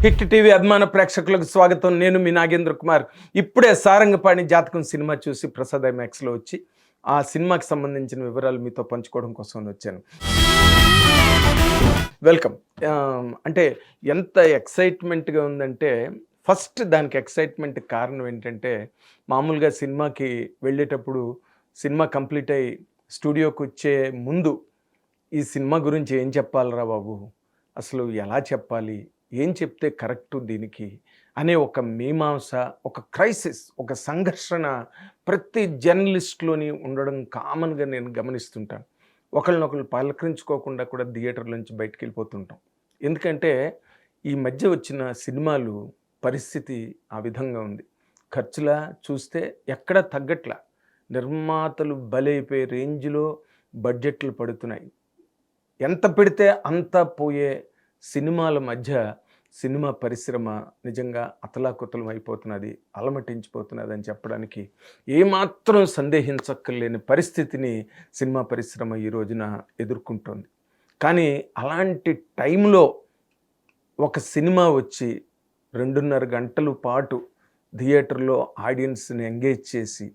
Hit TV అభిమాన ప్రేక్షకులకు స్వాగతం. నేను మీ నాగేంద్ర కుమార్. ఇప్పుడే సారంగపాణి జాతకం సినిమా చూసి ప్రసాద్ ఐమాక్స్లో వచ్చి ఆ సినిమాకి సంబంధించిన వివరాలు మీతో పంచుకోవడం కోసం వచ్చాను. వెల్కమ్. అంటే ఎంత ఎక్సైట్మెంట్గా ఉందంటే, ఫస్ట్ దానికి ఎక్సైట్మెంట్ కారణం ఏంటంటే, మామూలుగా సినిమాకి వెళ్ళేటప్పుడు సినిమా కంప్లీట్ అయ్యి స్టూడియోకి వచ్చే ముందు ఈ సినిమా గురించి ఏం చెప్పాలరా బాబు, అసలు ఎలా చెప్పాలి, ఏం చెప్తే కరెక్టు దీనికి అనే ఒక మీమాంస, ఒక క్రైసిస్, ఒక సంఘర్షణ ప్రతి జర్నలిస్ట్లోని ఉండడం కామన్గా నేను గమనిస్తుంటాను. ఒకళ్ళనొకళ్ళు పలకరించుకోకుండా కూడా థియేటర్ నుంచి బయటికి వెళ్ళిపోతుంటాం. ఎందుకంటే ఈ మధ్య వచ్చిన సినిమాలు పరిస్థితి ఆ విధంగా ఉంది. ఖర్చులా చూస్తే ఎక్కడ తగ్గట్లా, నిర్మాతలు బలైపోయే రేంజ్లో బడ్జెట్లు పడుతున్నాయి. ఎంత పెడితే అంత పోయే సినిమాల మధ్య సినిమా పరిశ్రమ నిజంగా అతలాకుతలం అయిపోతున్నది, అలమటించిపోతున్నది అని చెప్పడానికి ఏమాత్రం సందేహించక్కర్లేని పరిస్థితిని సినిమా పరిశ్రమ ఈ రోజున ఎదుర్కొంటోంది. కానీ అలాంటి టైంలో ఒక సినిమా వచ్చి 2.5 గంటల పాటు థియేటర్లో ఆడియన్స్ని ఎంగేజ్ చేసి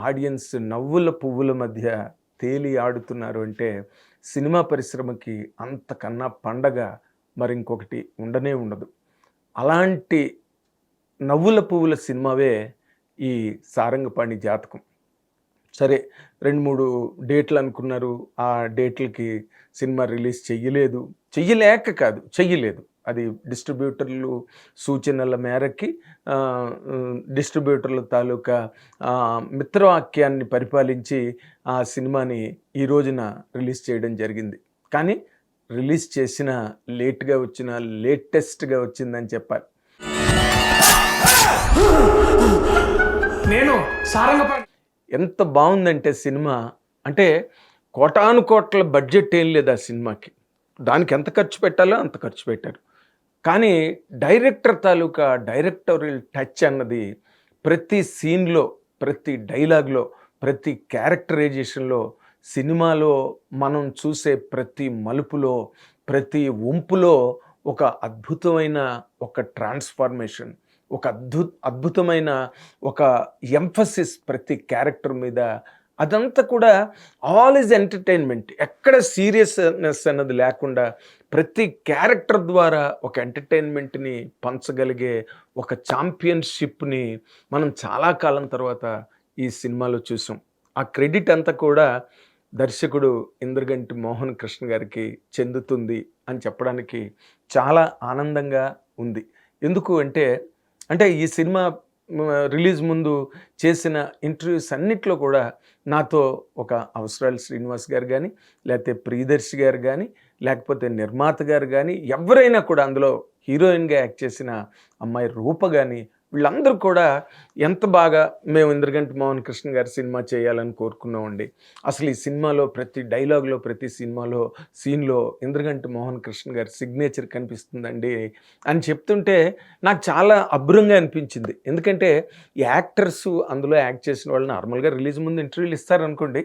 ఆడియన్స్ నవ్వుల పువ్వుల మధ్య తేలి ఆడుతున్నారు అంటే సినిమా పరిశ్రమకి అంతకన్నా పండగ మరి ఇంకొకటి ఉండనే ఉండదు. అలాంటి నవ్వుల పువ్వుల సినిమావే ఈ సారంగపాణి జాతకం. సరే, 2-3 డేట్లు అనుకున్నారు. ఆ డేట్లకి సినిమా రిలీజ్ చెయ్యలేక కాదు, చెయ్యలేదు. అది డిస్ట్రిబ్యూటర్లు సూచనల మేరకి డిస్ట్రిబ్యూటర్ల తాలూకా మిత్రవాక్యాన్ని పరిపాలించి ఆ సినిమాని ఈ రోజున రిలీజ్ చేయడం జరిగింది. కానీ రిలీజ్ చేసిన లేట్గా వచ్చిన, లేటెస్ట్గా వచ్చిందని చెప్పాలి. నేను సారంగపాణి ఎంత బాగుందంటే సినిమా, అంటే కోటాను కోట్ల బడ్జెట్ ఏం లేదు ఆ సినిమాకి. దానికి ఎంత ఖర్చు పెట్టాలో అంత ఖర్చు పెట్టారు. కానీ డైరెక్టర్ తాలూకా డైరెక్టోరియల్ టచ్ అన్నది ప్రతి సీన్లో, ప్రతి డైలాగ్లో, ప్రతి క్యారెక్టరైజేషన్లో, సినిమాలో మనం చూసే ప్రతి మలుపులో, ప్రతి వంపులో ఒక అద్భుతమైన ఒక ట్రాన్స్ఫార్మేషన్, ఒక అద్భుతమైన ఒక ఎంఫసిస్ ప్రతి క్యారెక్టర్ మీద. అదంతా కూడా ఆల్ ఈజ్ ఎంటర్టైన్మెంట్. ఎక్కడ సీరియస్నెస్ అన్నది లేకుండా ప్రతి క్యారెక్టర్ ద్వారా ఒక ఎంటర్టైన్మెంట్ని పంచగలిగే ఒక ఛాంపియన్షిప్ని మనం చాలా కాలం తర్వాత ఈ సినిమాలో చూసాం. ఆ క్రెడిట్ అంతా కూడా దర్శకుడు ఇంద్రగంటి మోహన్ కృష్ణ గారికి చెందుతుంది అని చెప్పడానికి చాలా ఆనందంగా ఉంది. ఎందుకు అంటే ఈ సినిమా రిలీజ్ ముందు చేసిన ఇంటర్వ్యూస్ అన్నిట్లో కూడా నాతో ఒక అవసరాల శ్రీనివాస్ గారు కానీ, లేకపోతే ప్రియదర్శి గారు కానీ, లేకపోతే నిర్మాత గారు కానీ, ఎవరైనా కూడా అందులో హీరోయిన్గా యాక్ట్ చేసిన అమ్మాయి రూప కానీ, వీళ్ళందరూ కూడా ఎంత బాగా మేము ఇంద్రగంటి మోహన్ కృష్ణ గారి సినిమా చేయాలని కోరుకున్నామండి. అసలు ఈ సినిమాలో ప్రతి డైలాగ్లో, ప్రతి సినిమాలో సీన్లో ఇంద్రగంటి మోహన్ కృష్ణ గారి సిగ్నేచర్ కనిపిస్తుందండి అని చెప్తుంటే నాకు చాలా అబ్బురంగా అనిపించింది. ఎందుకంటే యాక్టర్స్ అందులో యాక్ట్ చేసిన వాళ్ళు నార్మల్గా రిలీజ్ ముందు ఇంటర్వ్యూలు ఇస్తారనుకోండి,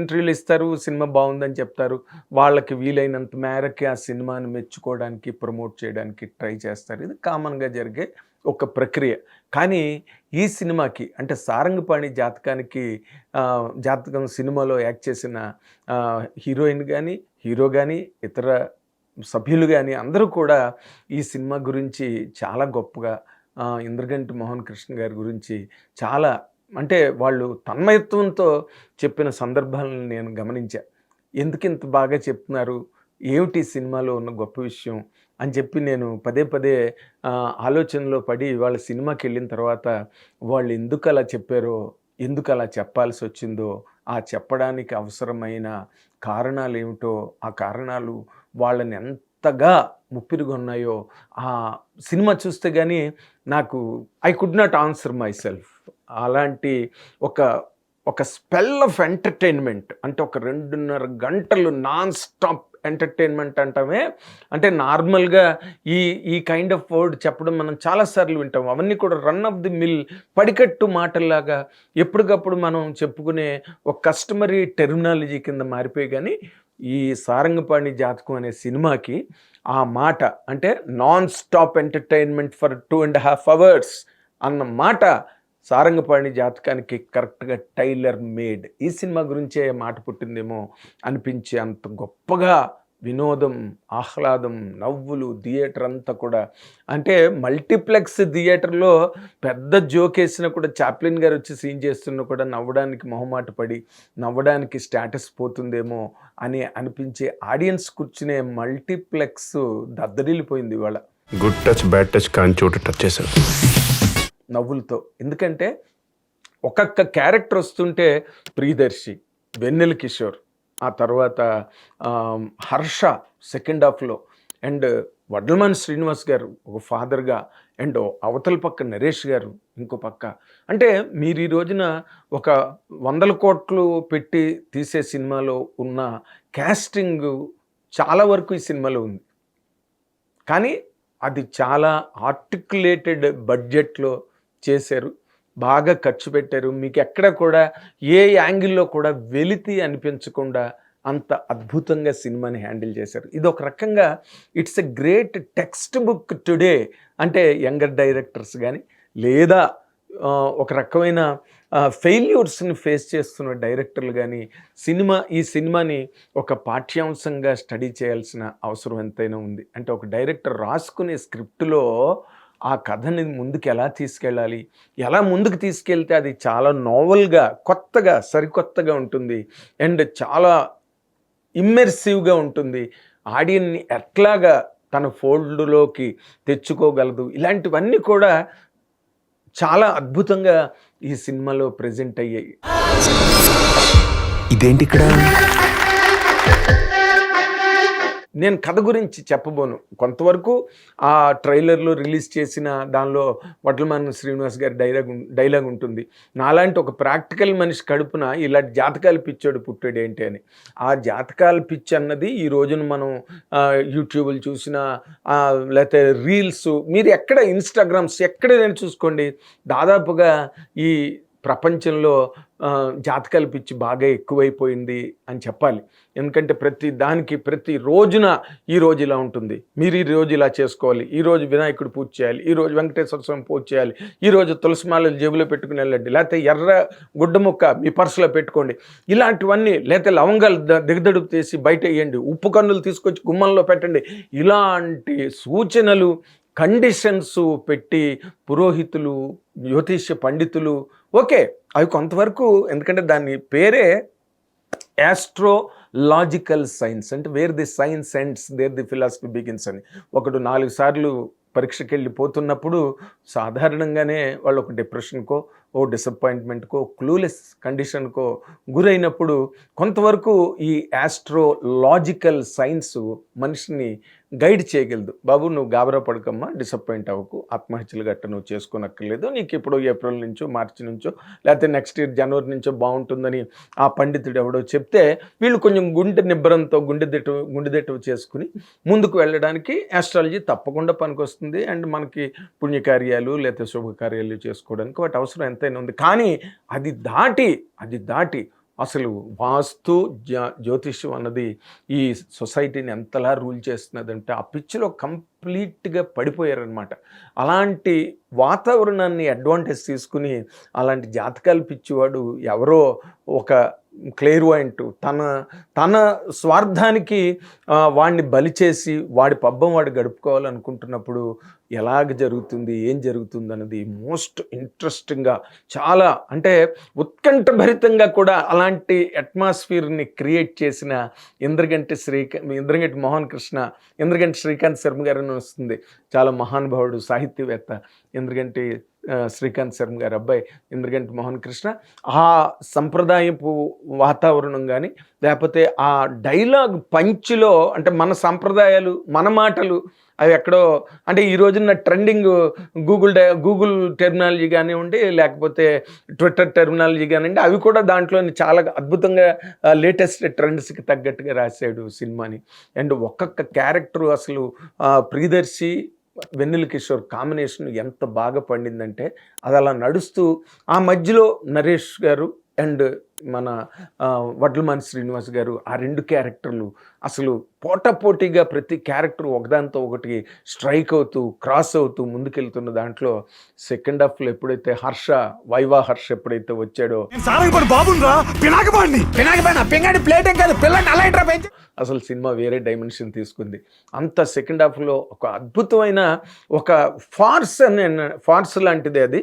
ఇంటర్వ్యూలు ఇస్తారు, సినిమా బాగుందని చెప్తారు, వాళ్ళకి వీలైనంత మేరకి ఆ సినిమాని మెచ్చుకోవడానికి, ప్రమోట్ చేయడానికి ట్రై చేస్తారు. ఇది కామన్గా జరిగే ఒక ప్రక్రియ. కానీ ఈ సినిమాకి, అంటే సారంగపాణి జాతకం సినిమాలో యాక్ట్ చేసిన హీరోయిన్ కానీ, హీరో కానీ, ఇతర సభ్యులు కానీ అందరూ కూడా ఈ సినిమా గురించి చాలా గొప్పగా, ఇంద్రగంటి మోహన్ కృష్ణ గారి గురించి చాలా, అంటే వాళ్ళు తన్మయత్వంతో చెప్పిన సందర్భాలను నేను గమనించా. ఎందుకు ఇంత బాగా చెప్తున్నారు, ఏమిటి సినిమాలో ఉన్న గొప్ప విషయం అని చెప్పి నేను పదే పదే ఆలోచనలో పడి వాళ్ళ సినిమాకి వెళ్ళిన తర్వాత వాళ్ళు ఎందుకు అలా చెప్పారో, ఎందుకు అలా చెప్పాల్సి వచ్చిందో, ఆ చెప్పడానికి అవసరమైన కారణాలు ఏమిటో, ఆ కారణాలు వాళ్ళని ఎంతగా ముప్పిరిగొన్నాయో ఆ సినిమా చూస్తే కానీ నాకు I could not answer my self. అలాంటి ఒక స్పెల్ ఆఫ్ ఎంటర్టైన్మెంట్, అంటే ఒక 2.5 గంటలు నాన్ స్టాప్ ఎంటర్టైన్మెంట్ అంటామే. అంటే నార్మల్గా ఈ కైండ్ ఆఫ్ వర్డ్ చెప్పడం మనం చాలాసార్లు వింటాం. అవన్నీ కూడా రన్ ఆఫ్ ది మిల్ పడికట్టు మాటల్లాగా ఎప్పటికప్పుడు మనం చెప్పుకునే ఒక కస్టమరీ టెర్మినాలజీ కింద మారిపోయి, కానీ ఈ సారంగపాణి జాతకం అనే సినిమాకి ఆ మాట అంటే non stop entertainment for 2.5 hours అన్న మాట సారంగపాణి జాతకానికి కరెక్ట్గా టైలర్ మేడ్. ఈ సినిమా గురించే మాట పుట్టిందేమో అనిపించే అంత గొప్పగా వినోదం, ఆహ్లాదం, నవ్వులు థియేటర్ అంతా కూడా. అంటే మల్టీప్లెక్స్ థియేటర్లో పెద్ద జోకేసినా కూడా చాప్లిన్ గారు వచ్చి సీన్ చేస్తున్నా కూడా నవ్వడానికి మొహమాట పడి నవ్వడానికి స్టేటస్ పోతుందేమో అని అనిపించే ఆడియన్స్ కూర్చునే మల్టీప్లెక్స్ దద్దరిల్లిపోయింది ఇవాళ. గుడ్ టచ్ బ్యాడ్ టచ్ కాని చోట టచ్ చేశారు నవ్వులతో. ఎందుకంటే ఒక్కొక్క క్యారెక్టర్ వస్తుంటే ప్రియదర్శి, వెన్నెల కిషోర్, ఆ తర్వాత హర్ష సెకండ్ హాఫ్లో, అండ్ వడ్లమాన్ శ్రీనివాస్ గారు ఒక ఫాదర్గా, అండ్ అవతల పక్క నరేష్ గారు ఇంకో పక్క. అంటే మీరు ఈ రోజున ఒక 100 కోట్లు పెట్టి తీసే సినిమాలో ఉన్న క్యాస్టింగ్ చాలా వరకు ఈ సినిమాలో ఉంది. కానీ అది చాలా ఆర్టికులేటెడ్ బడ్జెట్లో చేశారు, బాగా ఖర్చు పెట్టారు. మీకు ఎక్కడ కూడా ఏ యాంగిల్లో కూడా వెలితి అనిపించకుండా అంత అద్భుతంగా సినిమాని హ్యాండిల్ చేశారు. ఇది ఒక రకంగా it's a great text book today. అంటే యంగర్ డైరెక్టర్స్ కానీ లేదా ఒక రకమైన ఫెయిల్యూర్స్ని ఫేస్ చేస్తున్న డైరెక్టర్లు కానీ ఈ సినిమాని ఒక పాఠ్యాంశంగా స్టడీ చేయాల్సిన అవసరం ఎంతైనా ఉంది. అంటే ఒక డైరెక్టర్ రాసుకునే స్క్రిప్ట్లో ఆ కథని ముందుకు ఎలా తీసుకెళ్ళాలి, ఎలా ముందుకు తీసుకెళ్తే అది చాలా నోవెల్గా, కొత్తగా, సరికొత్తగా ఉంటుంది, అండ్ చాలా ఇమ్మెర్సివ్గా ఉంటుంది, ఆడియన్ని ఎట్లాగా తన ఫోల్డ్లోకి తెచ్చుకోగలదు, ఇలాంటివన్నీ కూడా చాలా అద్భుతంగా ఈ సినిమాలో ప్రెజెంట్ అయ్యాయి. ఇదేంటి ఇక్కడ? నేను కథ గురించి చెప్పబోను. కొంతవరకు ఆ ట్రైలర్లో రిలీజ్ చేసిన దానిలో వడ్లమాన్ శ్రీనివాస్ గారి డైలాగ్ ఉంటుంది. నాలాంటి ఒక ప్రాక్టికల్ మనిషి కడుపున ఇలాంటి జాతకాలు పిచ్చోడు పుట్టాడు ఏంటి అని. ఆ జాతకాల పిచ్చి అన్నది ఈ రోజున మనం యూట్యూబ్లు చూసినా లేకపోతే రీల్స్, మీరు ఎక్కడ ఇన్స్టాగ్రామ్స్ ఎక్కడైనా చూసుకోండి, దాదాపుగా ఈ ప్రపంచంలో జాతకాల పిచ్చి బాగా ఎక్కువైపోయింది అని చెప్పాలి. ఎందుకంటే ప్రతి రోజున ఈరోజు ఇలా ఉంటుంది, మీరు ఈ రోజు ఇలా చేసుకోవాలి, ఈరోజు వినాయకుడు పూజ చేయాలి, ఈరోజు వెంకటేశ్వర స్వామి పూజ చేయాలి, ఈరోజు తులసిమాలలు జేబులో పెట్టుకుని వెళ్ళండి, లేకపోతే ఎర్ర గుడ్డ ముక్క మీ పర్సులో పెట్టుకోండి, ఇలాంటివన్నీ, లేకపోతే లవంగాలు దిగదడుపు తీసి బయట వేయండి, ఉప్పు కన్నులు తీసుకొచ్చి గుమ్మంలో పెట్టండి, ఇలాంటి సూచనలు కండిషన్స్ పెట్టి పురోహితులు, జ్యోతిష్య పండితులు, ఓకే అవి కొంతవరకు, ఎందుకంటే దాని పేరే యాస్ట్రోలాజికల్ సైన్స్, అంటే where the science ends there the philosophy begins అని. ఒకడు 4 సార్లు పరీక్షకి వెళ్ళిపోతున్నప్పుడు సాధారణంగానే వాళ్ళు ఒక డిప్రెషన్కో, ఓ డిసప్పాయింట్మెంట్కో, క్లూలెస్ కండిషన్కో గురైనప్పుడు కొంతవరకు ఈ యాస్ట్రోలాజికల్ సైన్స్ మనిషిని గైడ్ చేయగలదు. బాబు నువ్వు గాబరా పడకమ్మా, డిసప్పాయింట్ అవ్వకు, ఆత్మహత్యలు గట్ట నువ్వు చేసుకోనక్కర్లేదు, నీకు ఇప్పుడు ఏప్రిల్ నుంచో మార్చి నుంచో లేకపోతే నెక్స్ట్ ఇయర్ జనవరి నుంచో బాగుంటుందని ఆ పండితుడు ఎవడో చెప్తే వీళ్ళు కొంచెం నిబ్బరంతో గుండెదెట్టు చేసుకుని ముందుకు వెళ్ళడానికి యాస్ట్రాలజీ తప్పకుండా పనికొస్తుంది. అండ్ మనకి పుణ్యకార్యాలు లేకపోతే శుభకార్యాలు చేసుకోవడానికి వాటి అవసరం ఎంతైనా ఉంది. కానీ అది దాటి అసలు వాస్తు జ్యోతిష్యం అన్నది ఈ సొసైటీని ఎంతలా రూల్ చేస్తున్నదంటే ఆ పిచ్చిలో కంప్లీట్గా పడిపోయారనమాట. అలాంటి వాతావరణాన్ని అడ్వాంటేజ్ తీసుకుని అలాంటి జాతకాలు పిచ్చివాడు ఎవరో ఒక క్లేర్వాయింట్ తన స్వార్థానికి వాడిని బలి చేసి వాడి పబ్బం వాడు గడుపుకోవాలనుకుంటున్నప్పుడు ఎలాగ జరుగుతుంది, ఏం జరుగుతుంది అన్నది మోస్ట్ ఇంట్రెస్టింగ్గా, చాలా అంటే ఉత్కంఠభరితంగా కూడా అలాంటి అట్మాస్ఫియర్ని క్రియేట్ చేసిన ఇంద్రగంటి మోహన్ కృష్ణ, ఇంద్రగంటి శ్రీకాంత్ శర్మ గారిని వస్తుంది. చాలా మహానుభావుడు, సాహిత్యవేత్త ఇంద్రగంటి శ్రీకాంత్ శర్మ గారి అబ్బాయి ఇంద్రగంటి మోహన్ కృష్ణ. ఆ సంప్రదాయపు వాతావరణం కానీ లేకపోతే ఆ డైలాగ్ పంచ్లో, అంటే మన సంప్రదాయాలు, మన మాటలు అవి ఎక్కడో, అంటే ఈ రోజున ట్రెండింగ్ గూగుల్ టెర్మినాలజీ కానివ్వండి, లేకపోతే ట్విట్టర్ టెర్మినాలజీ కానివ్వండి, అవి కూడా దాంట్లో చాలా అద్భుతంగా లేటెస్ట్ ట్రెండ్స్కి తగ్గట్టుగా రాశాడు సినిమాని. అండ్ ఒక్కొక్క క్యారెక్టరు అసలు ప్రియదర్శి, వెన్నెల కిషోర్ కాంబినేషన్ ఎంత బాగా పండిందంటే అది అలా నడుస్తూ ఆ మధ్యలో నరేష్ గారు అండ్ మన వడ్లమాని శ్రీనివాస్ గారు ఆ 2 క్యారెక్టర్లు అసలు పోటాపోటీగా ప్రతి క్యారెక్టర్ ఒకదానితో ఒకటి స్ట్రైక్ అవుతూ క్రాస్ అవుతూ ముందుకెళ్తున్న దాంట్లో సెకండ్ హాఫ్లో ఎప్పుడైతే వైవా హర్ష ఎప్పుడైతే వచ్చాడో అసలు సినిమా వేరే డైమెన్షన్ తీసుకుంది. అంత సెకండ్ హాఫ్లో ఒక అద్భుతమైన ఒక ఫార్స్ లాంటిది అది.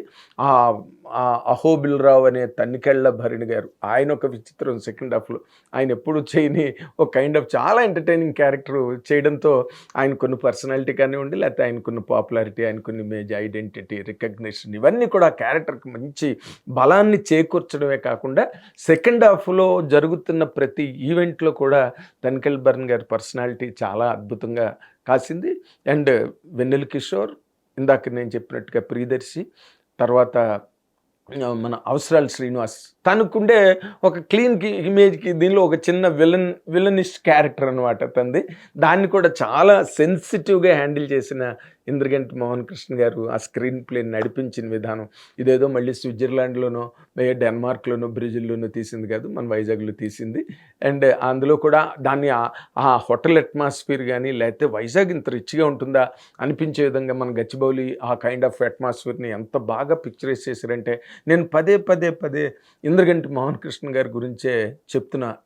అహోబిల్రావు అనే తన్నికెళ్ళ భరణి గారు, ఆయన ఒక విచిత్రం సెకండ్ హాఫ్లో. ఆయన ఎప్పుడు చేయని ఒక కైండ్ ఆఫ్ చాలా ఎంటర్టైనింగ్ క్యారెక్టర్ చేయడంతో ఆయన కొన్ని పర్సనాలిటీ కానివ్వండి, లేకపోతే ఆయనకున్న పాపులారిటీ, ఆయనకున్న ఇమేజ్, ఐడెంటిటీ, రికగ్నిషన్, ఇవన్నీ కూడా ఆ క్యారెక్టర్కి మంచి బలాన్ని చేకూర్చడమే కాకుండా సెకండ్ హాఫ్లో జరుగుతున్న ప్రతి ఈవెంట్లో కూడా తన్నికెళ్ళ భరణి గారి పర్సనాలిటీ చాలా అద్భుతంగా కాసింది. అండ్ వెన్నెల కిషోర్, ఇందాక నేను చెప్పినట్టుగా ప్రియదర్శి, తర్వాత మన అవసరాల శ్రీనివాస్, తనకుండే ఒక క్లీన్ ఇమేజ్కి దీనిలో ఒక చిన్న విలనిస్ట్ క్యారెక్టర్ అనమాట తనది. దాన్ని కూడా చాలా సెన్సిటివ్గా హ్యాండిల్ చేసిన ఇంద్రగంటి మోహన్ కృష్ణ గారు ఆ స్క్రీన్ ప్లేని నడిపించిన విధానం ఇదేదో మళ్ళీ స్విట్జర్లాండ్లోనో డెన్మార్క్లోనో బ్రెజిల్లోనో తీసింది కాదు, మన వైజాగ్లో తీసింది. అండ్ అందులో కూడా దాన్ని ఆ హోటల్ అట్మాస్ఫియర్ కానీ, లేకపోతే వైజాగ్ ఇంత రిచ్గా ఉంటుందా అనిపించే విధంగా మన గచ్చిబౌలి ఆ కైండ్ ఆఫ్ అట్మాస్ఫియర్ని ఎంత బాగా పిక్చరైజ్ చేశారంటే, నేను పదే ఇంద్రగంటి మోహన్ కృష్ణ గారి గురించే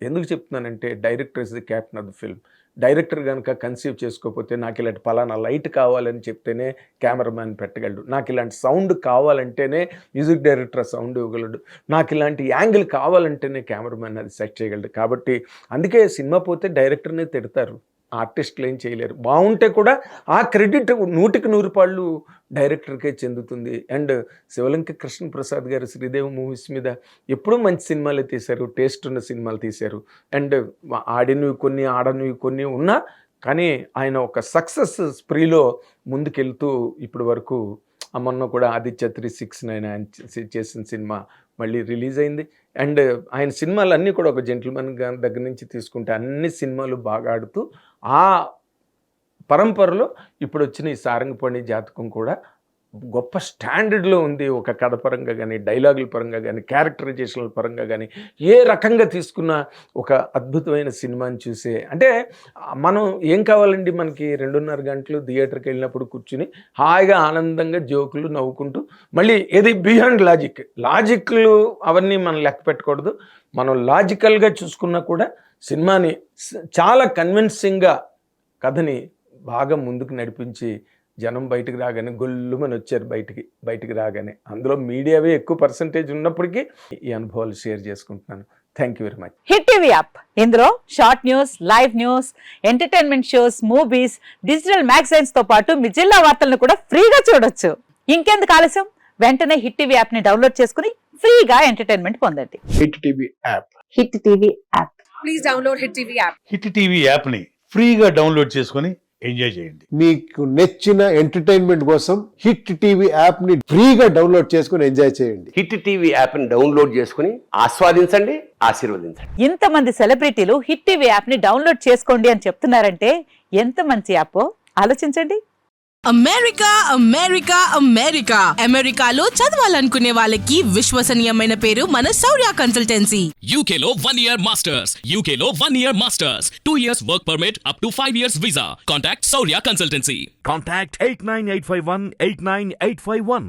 ఎందుకు చెప్తున్నానంటే director is the captain of the film. Director కనుక కన్సీవ్ చేసుకోకపోతే నాకు ఇలాంటి పలానా లైట్ కావాలని చెప్తేనే కెమెరామ్యాన్ పెట్టగలడు, నాకు ఇలాంటి సౌండ్ కావాలంటేనే మ్యూజిక్ డైరెక్టర్ సౌండ్ ఇవ్వగలడు, నాకు ఇలాంటి యాంగిల్ కావాలంటేనే కెమెరామ్యాన్ అది సెట్ చేయగలడు. కాబట్టి అందుకే సినిమా పోతే డైరెక్టర్నే తిడతారు, ఆర్టిస్టులు ఏం చేయలేరు. బాగుంటే కూడా ఆ క్రెడిట్ 100% డైరెక్టర్కే చెందుతుంది. అండ్ శివలంక కృష్ణప్రసాద్ గారు శ్రీదేవి మూవీస్ మీద ఎప్పుడూ మంచి సినిమాలు తీశారు, టేస్ట్ ఉన్న సినిమాలు తీశారు. అండ్ ఆడినవి కొన్ని ఆడనివి కొన్ని ఉన్నా కానీ ఆయన ఒక సక్సెస్ స్ప్రీలో ముందుకెళ్తూ ఇప్పటి వరకు మొన్న కూడా ఆదిత్య 369 ఆయన చేసిన సినిమా మళ్ళీ రిలీజ్ అయింది. అండ్ ఆయన సినిమాలు అన్నీ కూడా ఒక జెంటిల్మెన్ దగ్గర నుంచి తీసుకుంటే అన్ని సినిమాలు బాగా ఆడుతూ ఆ పరంపరలో ఇప్పుడు వచ్చిన ఈ సారంగపాణి జాతకం కూడా గొప్ప స్టాండర్డ్లో ఉంది. ఒక కథ పరంగా కానీ, డైలాగుల పరంగా కానీ, క్యారెక్టరైజేషన్ల పరంగా కానీ, ఏ రకంగా తీసుకున్న ఒక అద్భుతమైన సినిమాని చూసే, అంటే మనం ఏం కావాలండి, మనకి 2.5 గంటలు థియేటర్కి వెళ్ళినప్పుడు కూర్చుని హాయిగా ఆనందంగా జోకులు నవ్వుకుంటూ, మళ్ళీ ఏది బియాండ్ లాజిక్లు అవన్నీ మనం లెక్క పెట్టకూడదు. మనం లాజికల్గా చూసుకున్నా కూడా సినిమాని చాలా కన్విన్సింగ్గా కథని బాగా ముందుకు నడిపించి జనం బయటకు రాగానే గొల్లుమని వచ్చారు. బయటికి రాగానే అందులో మీడియావే ఎక్కువ పర్సంటేజ్ ఉన్నప్పటికీ ఈ అనుభవాలు షేర్ చేసుకుంటున్నాను. Thank you very much. Hit TV app, ఇందులో short news, live news, entertainment shows, movies, digital magazines తో పాటు మీ జిల్లా వార్తలను కూడా ఫ్రీగా చూడొచ్చు. ఇంకెందుకు ఆలస్యం, వెంటనే హిట్ టీవీ యాప్ ని డౌన్లోడ్ చేసుకుని ఫ్రీగా ఎంటర్టైన్మెంట్ పొందండి. Hit TV app. Hit TV app. Please download hit TV app. Hit TV app ని ఫ్రీగా డౌన్లోడ్ చేసుకొని ఎంజాయ్ చేయండి. మీకు నచ్చిన ఎంటర్టైన్మెంట్ కోసం హిట్ టీవీ యాప్ ని ఫ్రీగా డౌన్లోడ్ చేసుకుని ఎంజాయ్ చేయండి. హిట్ టీవీ యాప్ ని డౌన్లోడ్ చేసుకుని ఆస్వాదించండి, ఆశీర్వదించండి. ఇంతమంది సెలబ్రిటీలు హిట్ టీవీ యాప్ ని డౌన్లోడ్ చేసుకోండి అని చెప్తున్నారంటే ఎంత మంచి యాప్ ఆలోచించండి. అమెరికాలో చదవాలనుకునే వాళ్ళకి విశ్వసనీయమైన పేరు మన శౌర్య కన్సల్టెన్సీ. UK లో 1 year masters, UK లో 1 year masters, 2 years work permit up to 5 years visa. Contact Saurya Consultancy. Contact 89851 89851.